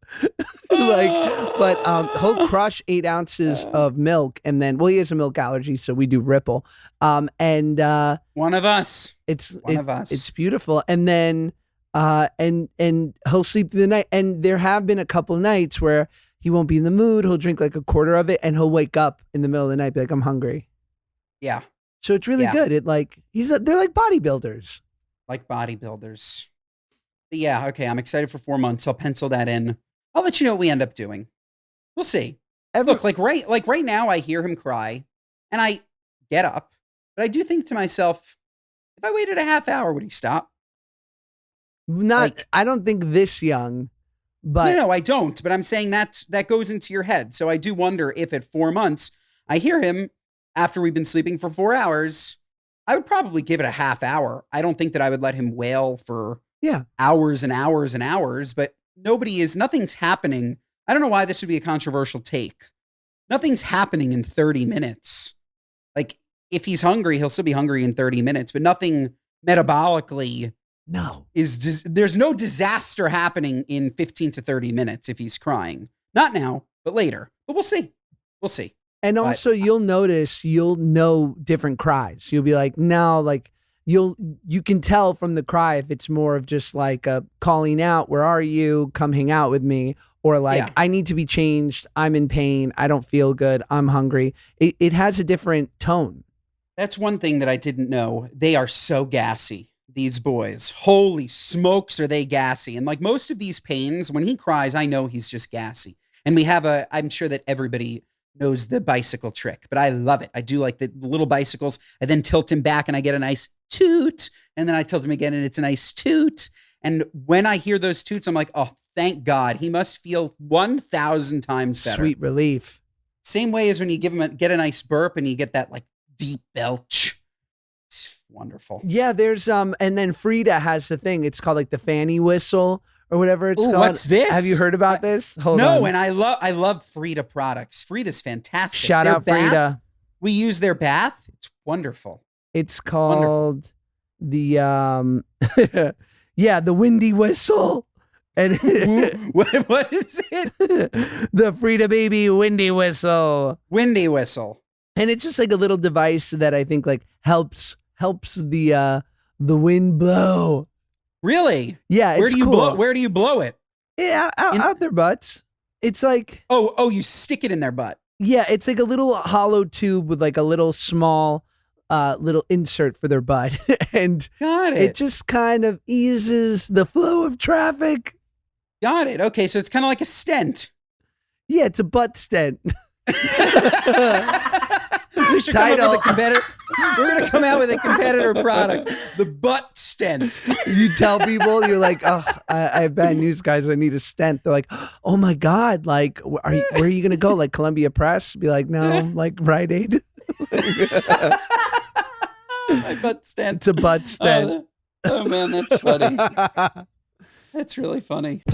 He'll crush 8 ounces of milk, and then, he has a milk allergy, so we do Ripple. One of us. It's beautiful. And then, and he'll sleep through the night. And there have been a couple nights where he won't be in the mood. He'll drink like a quarter of it, and he'll wake up in the middle of the night, be like, I'm hungry. Yeah. So it's really good. They're like bodybuilders. But yeah, okay. I'm excited for 4 months. I'll pencil that in. I'll let you know what we end up doing. We'll see. Look, right now I hear him cry and I get up, but I do think to myself, if I waited a half hour, would he stop? I don't think this young, but no, I don't. But I'm saying that goes into your head. So I do wonder if at 4 months I hear him after we've been sleeping for 4 hours, I would probably give it a half hour. I don't think that I would let him wail for hours and hours and hours, but nothing's happening. I don't know why this would be a controversial take, Nothing's happening in 30 minutes. Like, if he's hungry, he'll still be hungry in 30 minutes, but nothing metabolically there's no disaster happening in 15 to 30 minutes if he's crying. Not now, but later. But we'll see. We'll see. And also you'll know different cries. You'll be like, no, like you can tell from the cry if it's more of just like a calling out, where are you? Come hang out with me. Or like, I need to be changed. I'm in pain. I don't feel good. I'm hungry. It has a different tone. That's one thing that I didn't know. They are so gassy, these boys. Holy smokes, are they gassy. And like most of these pains, when he cries, I know he's just gassy. And we have I'm sure that everybody knows the bicycle trick, but I love it. I do like the little bicycles. I then tilt him back and I get a nice toot. And then I tilt him again and it's a nice toot. And when I hear those toots, I'm like, oh, thank God. He must feel 1,000 times better. Sweet relief. Same way as when you get a nice burp and you get that like deep belch. It's wonderful. Yeah, there's and then Frida has the thing. It's called like the fanny whistle or whatever it's called. What's this? Have you heard about this? Hold on. And I love Frida products. Frida's fantastic. Shout out Frida. We use their bath. It's wonderful. It's called the the windy whistle. And what is it? The Frida baby windy whistle. Windy whistle. And it's just like a little device that I think like helps the wind blow. Really? Yeah. Where do you cool. blow? Where do you blow it? Yeah, out their butts. It's like you stick it in their butt. Yeah, it's like a little hollow tube with like a little small little insert for their butt, and got it. It just kind of eases the flow of traffic. Got it. Okay, so it's kind of like a stent. Yeah, it's a butt stent. We should come up with a competitor. We're going to come out with a competitor product, the butt stent. You tell people, you're like, oh, I have bad news, guys. I need a stent. They're like, oh my God, like, where are you going to go? Like Columbia Press? Be like, no, like Rite Aid. My butt stent. It's a butt stent. Oh man, that's funny. That's really funny.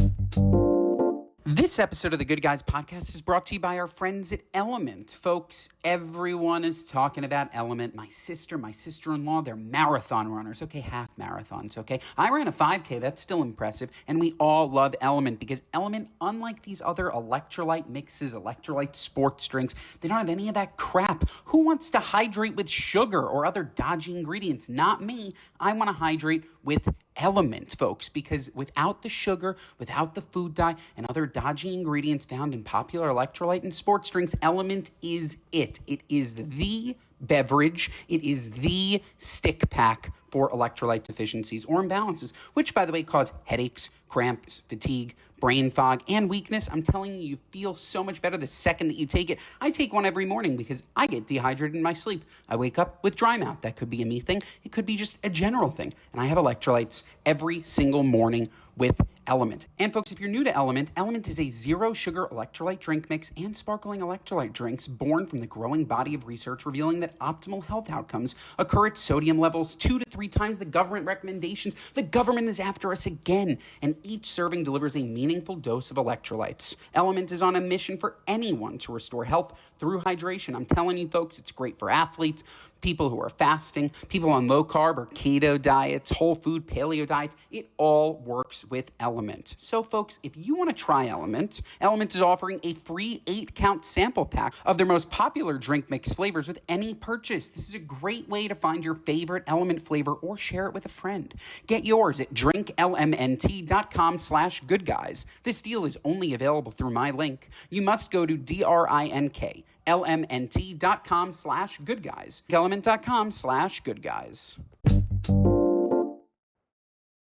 This episode of the Good Guys podcast is brought to you by our friends at Element. Folks, everyone is talking about Element. My sister, my sister-in-law, they're marathon runners. Okay, half marathons, okay? I ran a 5K, that's still impressive. And we all love Element because Element, unlike these other electrolyte mixes, electrolyte sports drinks, they don't have any of that crap. Who wants to hydrate with sugar or other dodgy ingredients? Not me. I want to hydrate with Element, folks, because without the sugar, without the food dye, and other dodgy ingredients found in popular electrolyte and sports drinks, Element is it. It is the beverage. It is the stick pack for electrolyte deficiencies or imbalances, which, by the way, cause headaches, cramps, fatigue, brain fog, and weakness. I'm telling you, you feel so much better the second that you take it. I take one every morning because I get dehydrated in my sleep. I wake up with dry mouth. That could be a me thing. It could be just a general thing. And I have electrolytes every single morning with Element. And folks, if you're new to Element, Element is a zero sugar electrolyte drink mix and sparkling electrolyte drinks born from the growing body of research revealing that optimal health outcomes occur at sodium levels 2 to 3 times the government recommendations. The government is after us again, and each serving delivers a meaningful dose of electrolytes. Element is on a mission for anyone to restore health through hydration. I'm telling you, folks, it's great for athletes, people who are fasting, people on low carb or keto diets, whole food, paleo diets. It all works with Element. So folks, if you want to try Element, Element is offering a free 8-count sample pack of their most popular drink mix flavors with any purchase. This is a great way to find your favorite Element flavor or share it with a friend. Get yours at drinklmnt.com/goodguys. This deal is only available through my link. You must go to DRINKLMNT.com/goodguys. Element.com/goodguys.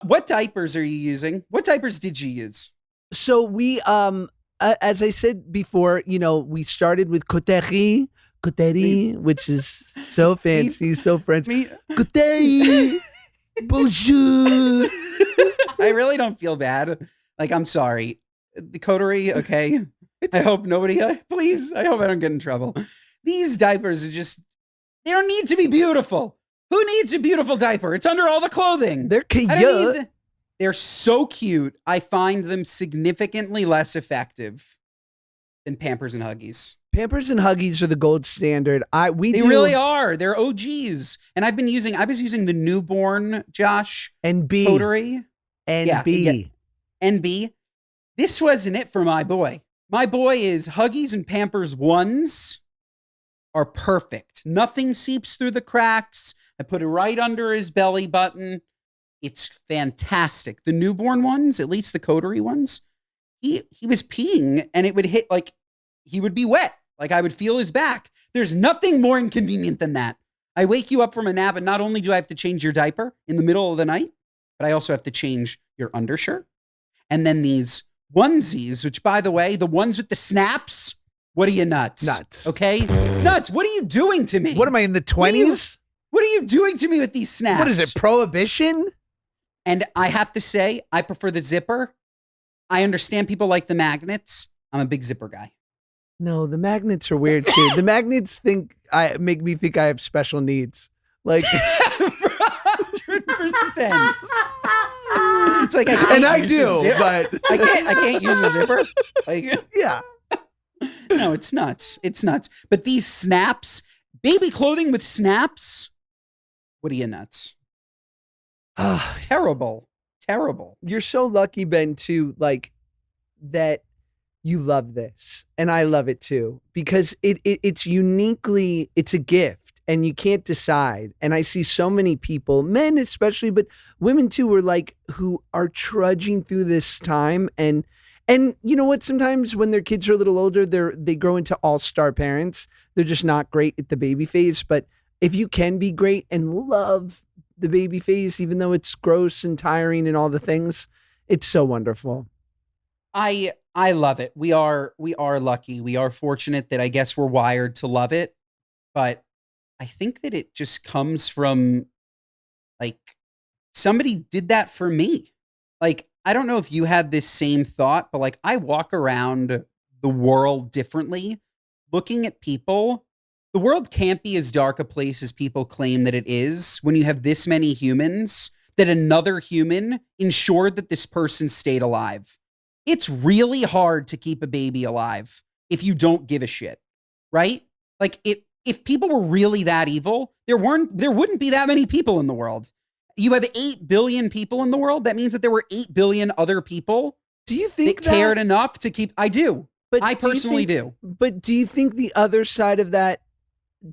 What diapers are you using? What diapers did you use? So we, as I said before, we started with Coterie, which is so fancy, so French. Coterie, bonjour. I really don't feel bad. Like, I'm sorry. The coterie, okay. I hope nobody, please, I hope I don't get in trouble. These diapers are just, they don't need to be beautiful. Who needs a beautiful diaper? It's under all the clothing. They're cute. They're so cute. I find them significantly less effective than Pampers and Huggies. Pampers and Huggies are the gold standard. They really are. They're OGs. And I was using the newborn, Josh, NB. coterie. NB. NB. This wasn't it for my boy. My boy is Huggies and Pampers ones are perfect. Nothing seeps through the cracks. I put it right under his belly button. It's fantastic. The newborn ones, at least the coterie ones, he was peeing and it would hit, like, he would be wet. Like, I would feel his back. There's nothing more inconvenient than that. I wake you up from a nap, and not only do I have to change your diaper in the middle of the night, but I also have to change your undershirt. And then these onesies, which, by the way, the ones with the snaps, what are you, nuts? Nuts. Okay? Nuts. What are you doing to me? What am I, in the 20s? What are you doing to me with these snaps? What is it, prohibition? And I have to say, I prefer the zipper. I understand people like the magnets. I'm a big zipper guy. No, the magnets are weird too. The magnets make me think I have special needs. Like 100%. It's like I do, but I can't use a zipper. Like, yeah. No, it's nuts. It's nuts. But these snaps, baby clothing with snaps, what are you, nuts? Terrible. You're so lucky, Ben, too, like that you love this. And I love it too, because it's uniquely, it's a gift and you can't decide. And I see so many people, men especially, but women too, who are trudging through this time. And you know what? Sometimes when their kids are a little older, they grow into all-star parents. They're just not great at the baby phase. But if you can be great and love the baby phase, even though it's gross and tiring and all the things, it's so wonderful. I love it. We are lucky. We are fortunate that I guess we're wired to love it. But I think that it just comes from, like, somebody did that for me. Like, I don't know if you had this same thought, but like, I walk around the world differently, looking at people. The world can't be as dark a place as people claim that it is when you have this many humans, that another human ensured that this person stayed alive. It's really hard to keep a baby alive if you don't give a shit, right? Like, if people were really that evil, there wouldn't be that many people in the world. You have 8 billion people in the world. That means that there were 8 billion other people. Do you think that cared enough to keep? I do. But I personally do. But do you think the other side of that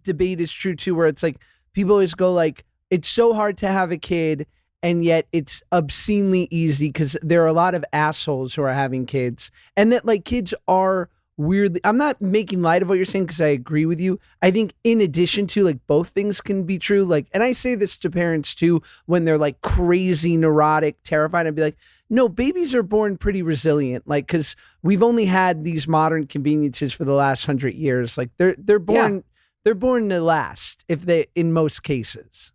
debate is true too, where it's like people always go like, it's so hard to have a kid, and yet it's obscenely easy because there are a lot of assholes who are having kids, and that like kids are weirdly, I'm not making light of what you're saying because I agree with you. I think in addition to, like, both things can be true. Like, and I say this to parents too, when they're like crazy, neurotic, terrified, I'd be like, no, babies are born pretty resilient. Like, cause we've only had these modern conveniences for the last 100 years. Like they're born, they're born to last in most cases.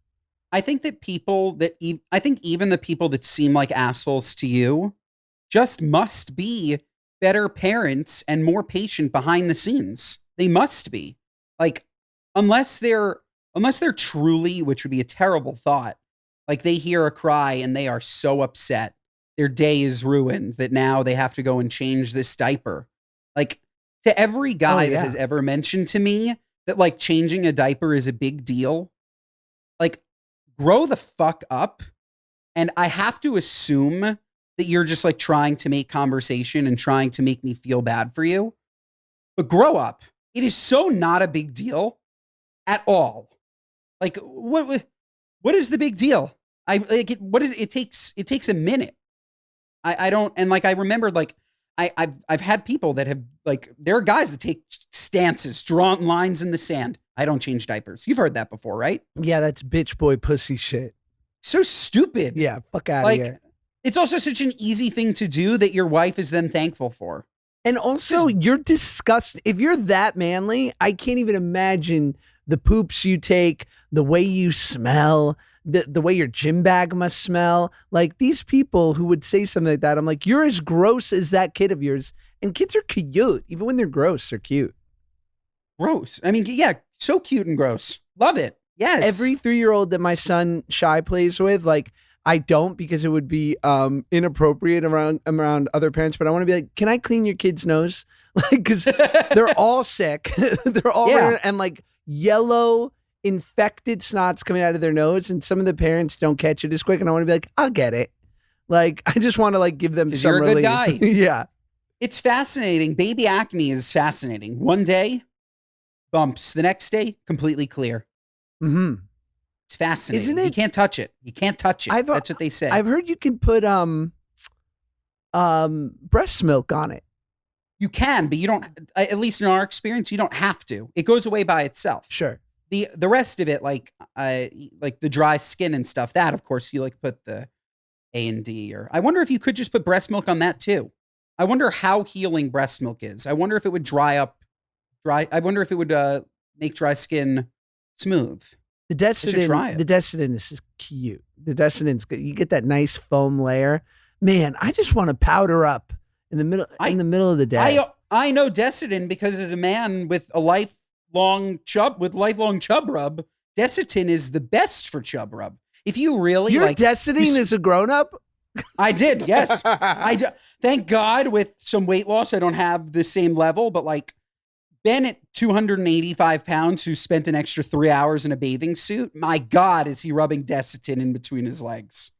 I think that I think even the people that seem like assholes to you just must be better parents and more patient behind the scenes. They must be. Like, unless they're truly, which would be a terrible thought, like they hear a cry and they are so upset, their day is ruined, that now they have to go and change this diaper. Like, to every guy that has ever mentioned to me that like changing a diaper is a big deal, like, grow the fuck up. And I have to assume that you're just like trying to make conversation and trying to make me feel bad for you. But grow up. It is so not a big deal at all. Like, what is the big deal? It takes a minute. I don't, and like, I remember, like, I've had people that have, like, there are guys that take stances, drawn lines in the sand. I don't change diapers. You've heard that before, right? Yeah, that's bitch boy pussy shit. So stupid. Yeah, fuck out of here. It's also such an easy thing to do that your wife is then thankful for. And also, you're disgusting. If you're that manly, I can't even imagine the poops you take, the way you smell, the way your gym bag must smell. Like, these people who would say something like that, I'm like, you're as gross as that kid of yours. And kids are cute. Even when they're gross, they're cute. Gross. I mean, yeah, so cute and gross. Love it. Yes. Every 3-year-old that my son Shy plays with, like, I don't, because it would be inappropriate around other parents, but I want to be like, can I clean your kid's nose? Like, because they're all sick. They're all and like yellow infected snots coming out of their nose, and some of the parents don't catch it as quick. And I want to be like, I'll get it. Like, I just want to like give them some you're a relief. good guy. Yeah. It's fascinating. Baby acne is fascinating. One day, bumps. The next day, completely clear. Mm-hmm. It's fascinating. Isn't it? You can't touch it. You can't touch it. That's what they say. I've heard you can put breast milk on it. You can, but you don't, at least in our experience, you don't have to. It goes away by itself. Sure. The rest of it, like the dry skin and stuff, that, of course, you like put the A&D, or I wonder if you could just put breast milk on that too. I wonder how healing breast milk is. I wonder if it would I wonder if it would make dry skin smooth. The Desitin is cute. The Desitin's good. You get that nice foam layer. Man, I just want to powder up in the middle of the day. I know Desitin because as a man with a lifelong chub rub, Desitin is the best for chub rub. If you really You're Desitin as a grown up? I did, yes. Thank God with some weight loss, I don't have the same level, but like Ben at 285 pounds who spent an extra 3 hours in a bathing suit, my God, is he rubbing Desitin in between his legs.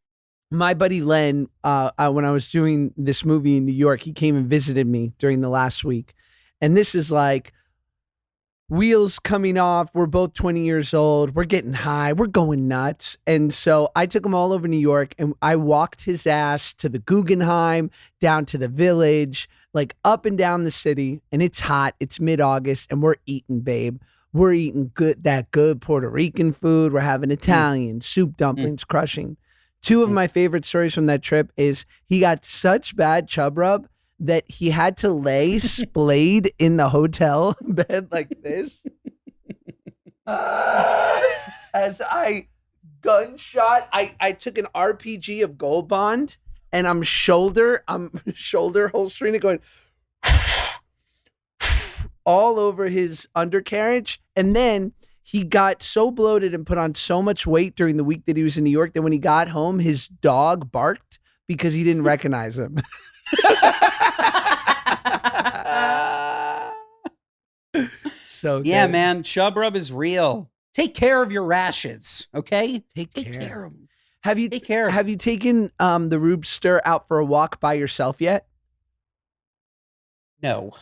My buddy Len, when I was doing this movie in New York, he came and visited me during the last week. And this is like wheels coming off. We're both 20 years old. We're getting high. We're going nuts. And so I took him all over New York and I walked his ass to the Guggenheim, down to the Village, like up and down the city. And it's hot. It's mid-August and we're eating, babe. We're eating that good Puerto Rican food. We're having Italian soup dumplings, crushing. Two of my favorite stories from that trip is he got such bad chub rub that he had to lay splayed in the hotel bed like this. As I gunshot, I took an RPG of Gold Bond and I'm shoulder holstering it, going all over his undercarriage. And then he got so bloated and put on so much weight during the week that he was in New York that when he got home, his dog barked because he didn't recognize him. So yeah, man, chub rub is real. Take care of your rashes, okay? Take care of them. Have you taken the Roobster out for a walk by yourself yet? No.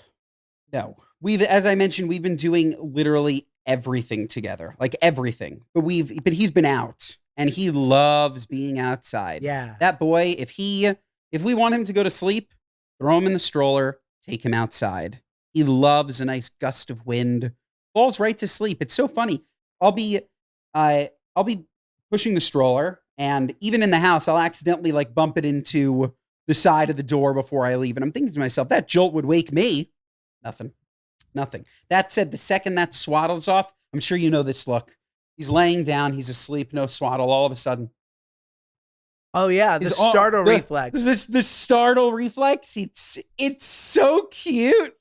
As I mentioned, we've been doing literally everything together, like everything. But he's been out and he loves being outside. Yeah. That boy, if we want him to go to sleep, throw him in the stroller, take him outside. He loves a nice gust of wind, falls right to sleep. It's so funny. I'll be pushing the stroller and even in the house, I'll accidentally like bump it into the side of the door before I leave. And I'm thinking to myself, that jolt would wake me. Nothing. That said, the second that Swaddle's off, I'm sure you know this look. He's laying down. He's asleep. No Swaddle. All of a sudden. Oh, yeah. The startle reflex. The startle reflex. It's so cute.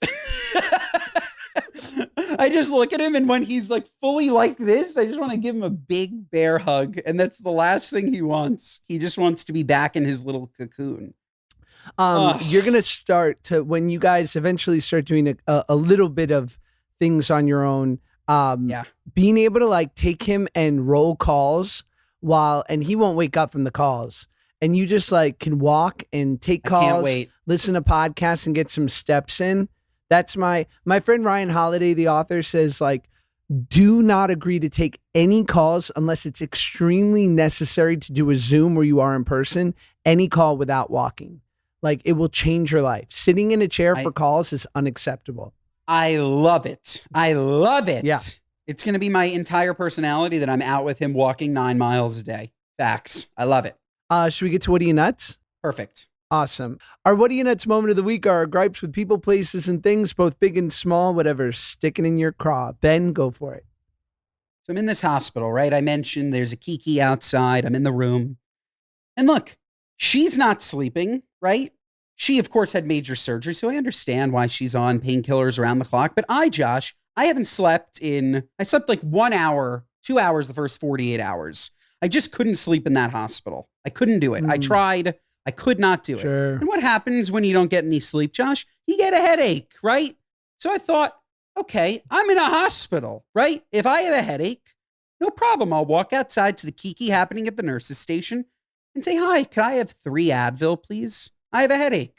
I just look at him and when he's like fully like this, I just want to give him a big bear hug. And that's the last thing he wants. He just wants to be back in his little cocoon. You're going to start to, when you guys eventually start doing a little bit of things on your own, being able to like take him and roll calls and he won't wake up from the calls and you just like can walk and take calls, listen to podcasts and get some steps in. That's my friend Ryan Holiday, the author, says like, do not agree to take any calls unless it's extremely necessary to do a Zoom where you are in person, any call without walking. Like it will change your life. Sitting in a chair for calls is unacceptable. I love it. Yeah. It's going to be my entire personality that I'm out with him walking 9 miles a day. Facts. I love it. Should we get to What Are You Nuts? Perfect. Awesome. Our What Are You Nuts moment of the week are our gripes with people, places, and things, both big and small, whatever's sticking in your craw. Ben, go for it. So I'm in this hospital, right? I mentioned there's a Kiki outside. I'm in the room. And look, she's not sleeping, right? She, of course, had major surgery, so I understand why she's on painkillers around the clock. But Josh, I haven't slept I slept like 1 hour, 2 hours the first 48 hours. I just couldn't sleep in that hospital. I couldn't do it. I tried. I could not do it. And what happens when you don't get any sleep, Josh? You get a headache, right? So I thought, okay, I'm in a hospital, right? If I have a headache, no problem. I'll walk outside to the kiki happening at the nurse's station and say, hi, can I have 3 Advil, please? I have a headache.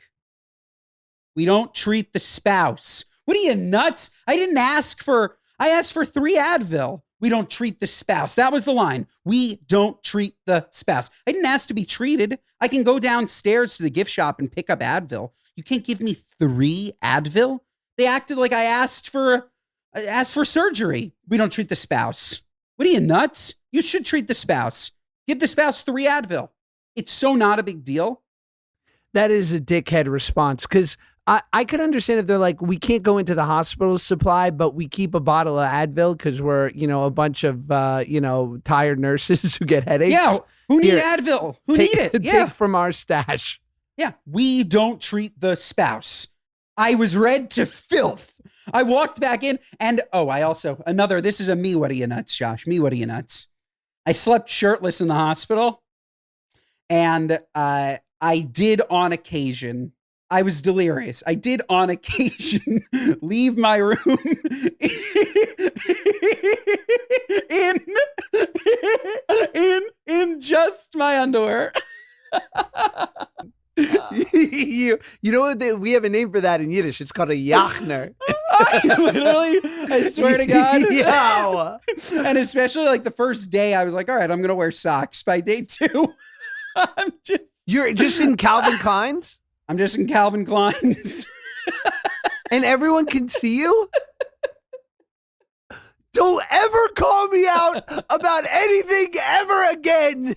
We don't treat the spouse. What are you, nuts? I asked for 3 Advil. We don't treat the spouse. That was the line. We don't treat the spouse. I didn't ask to be treated. I can go downstairs to the gift shop and pick up Advil. You can't give me 3 Advil? They acted like I asked for surgery. We don't treat the spouse. What are you, nuts? You should treat the spouse. Give the spouse 3 Advil. It's so not a big deal. That is a dickhead response, because I could understand if they're like, we can't go into the hospital supply, but we keep a bottle of Advil because we're, a bunch of, tired nurses who get headaches. Yeah, who need Advil? Who need it? Yeah. Take from our stash. Yeah, we don't treat the spouse. I was read to filth. I walked back in and, this is a me, what are you nuts, Josh? Me, what are you nuts? I slept shirtless in the hospital, and I did on occasion, I was delirious. I did on occasion leave my room in just my underwear. You know what? We have a name for that in Yiddish. It's called a Yachner. Literally, I swear to God. Yeah. And especially like the first day, I was like, all right, I'm going to wear socks. By day 2, You're just in Calvin Klein's? I'm just in Calvin Klein's. And everyone can see you? Don't ever call me out about anything ever again.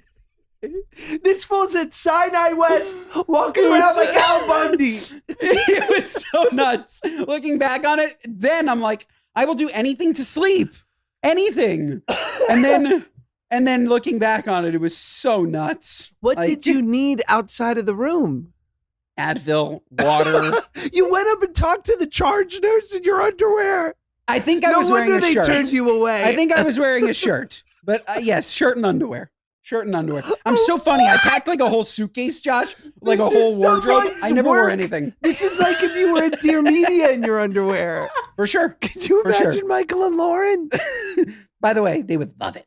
This fool's at Sinai West walking around like Al Bundy. It was so nuts. Looking back on it, then I'm like, I will do anything to sleep. Anything. And then looking back on it, it was so nuts. What did you need outside of the room? Advil, water. You went up and talked to the charge nurse in your underwear. I think I was wearing a shirt. No wonder they turned you away. I think I was wearing a shirt. But yes, shirt and underwear. Shirt and underwear. I'm so funny. I packed like a whole suitcase, Josh, like a whole wardrobe. I never wore anything. This is like if you were at Dear Media in your underwear. For sure. Could you imagine Michael and Lauren? By the way, they would love it.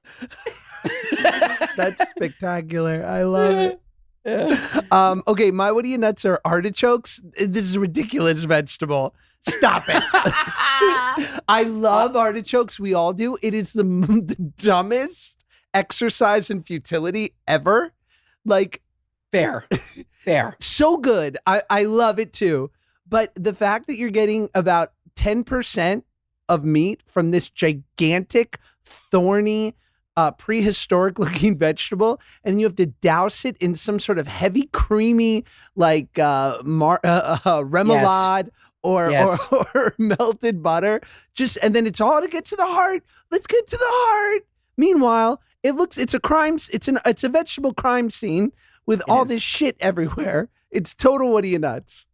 That's spectacular. I love it. Yeah. Okay, my what are you nuts are artichokes. This is a ridiculous vegetable. Stop it. I love artichokes. We all do. It is the dumbest exercise in futility ever. Like, fair. So good. I love it too. But the fact that you're getting about 10% of meat from this gigantic, thorny, prehistoric looking vegetable, and you have to douse it in some sort of heavy, creamy, like remoulade or melted butter. And then it's all to get to the heart. Let's get to the heart. Meanwhile, it's a vegetable crime scene with all this shit everywhere. It's total what are you nuts.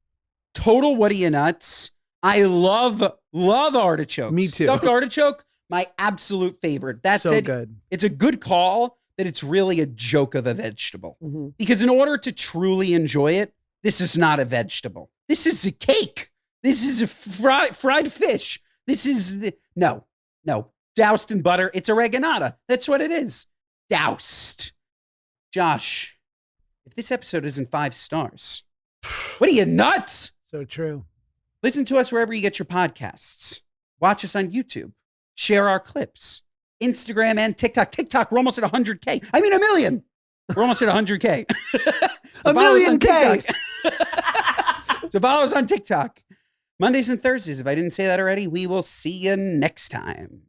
Total what are you nuts. I love artichokes. Me too. Stuffed artichoke, my absolute favorite. That's so it. Good. It's a good call that it's really a joke of a vegetable. Mm-hmm. Because in order to truly enjoy it, this is not a vegetable. This is a cake. This is a fried fish. This is no. Doused in butter. It's oreganata. That's what it is. Doused. Josh, if this episode isn't 5 stars, what are you, nuts? So true. Listen to us wherever you get your podcasts. Watch us on YouTube. Share our clips. Instagram and TikTok. TikTok, we're almost at 100K. I mean, 1 million. We're almost at 100K. A million K. So follow us on TikTok. Mondays and Thursdays. If I didn't say that already, we will see you next time.